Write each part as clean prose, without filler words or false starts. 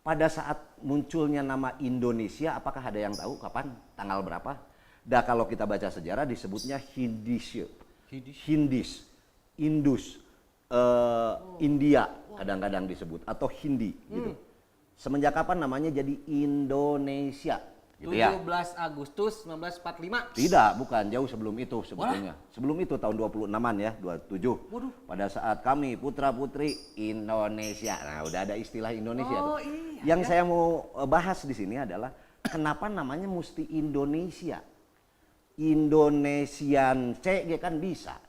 pada saat munculnya nama Indonesia, apakah ada yang tahu kapan, tanggal berapa? Dah kalau kita baca sejarah disebutnya Hindische, Hindis, Indus, India kadang-kadang disebut atau Hindi gitu. Semenjak kapan namanya jadi Indonesia? Gitu 17 ya. Agustus 1945. Tidak, bukan, jauh sebelum itu sebetulnya. Sebelum itu tahun 26-an ya, 27. Waduh. Pada saat kami putra-putri Indonesia. Nah, udah ada istilah Indonesia tuh. Oh, iya, Yang saya mau bahas di sini adalah kenapa namanya mesti Indonesia. Indonesian C kan bisa.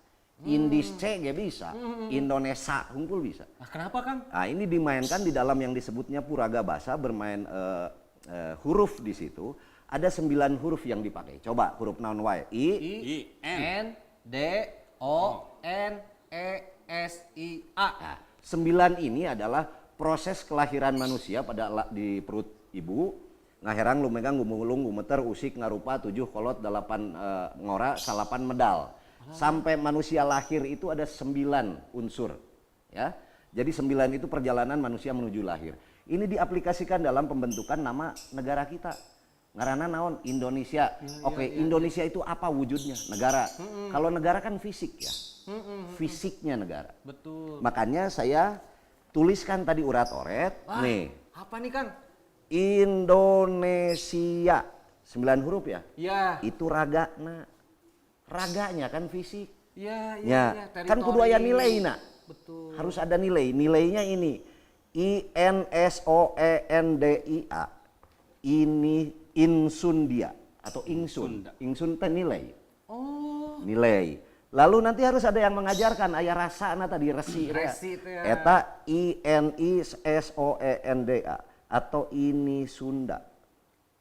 Indis C bisa. Indonesia hunkul bisa. Nah, kenapa Kang? Nah, ini dimainkan di dalam yang disebutnya Puraga Basa, bermain huruf di situ. Ada 9 huruf yang dipakai. Coba huruf naon wae. I, N, D, O, N, E, S, I, A. Nah, 9 ini adalah proses kelahiran manusia di perut ibu. Ngaherang lumegang gumulung gumeter usik ngarupa 7 kolot 8 ngora 8 medal. Sampai manusia lahir itu ada 9 unsur. Ya. Jadi 9 itu perjalanan manusia menuju lahir. Ini diaplikasikan dalam pembentukan nama negara kita. Ngaranna naon? Indonesia. Oke, Indonesia itu apa wujudnya? Negara. Kalau negara kan fisik ya. Fisiknya negara. Betul. Makanya saya tuliskan tadi urat-oret. Nih. Apa nih Kang? Indonesia. 9 huruf ya? Ya. Itu ragana. Raganya kan fisik. Ya, Ya, kan kudu aya nilai nak. Betul. Harus ada nilai. Nilainya ini. INSOENDIA. Ini insundia atau ingsun. Ingsun teh nilai. Oh. Nilai. Lalu nanti harus ada yang mengajarkan aya rasana tadi resi. Resi teh. Eta INISOENDA atau ini Sunda.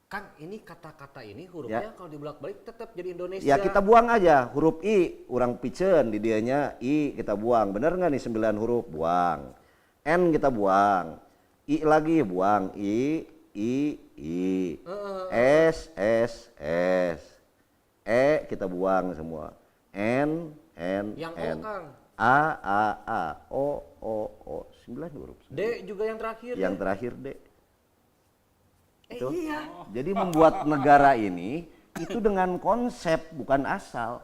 Kang, ini kata-kata ini hurufnya kalau dibulak-balik tetap jadi Indonesia. Ya kita buang aja huruf I, orang piceun di dianya I kita buang. Bener nggak nih 9 huruf? Buang. N kita buang, I lagi buang, I, S, E kita buang semua, N, yang N, O Kang. A, O, 9 huruf. D juga yang terakhir. Yang terakhir D. Itu. Iya. Jadi membuat negara ini itu dengan konsep bukan asal.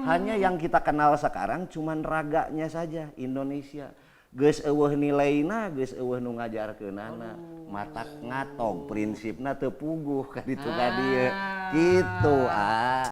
Hanya yang kita kenal sekarang cuman raganya saja Indonesia. Geus eueuh nilaina, geus eueuh nu ngajarkeunana. Matak ngatog prinsipna teu puguh ka ditu ka dieu. Kitu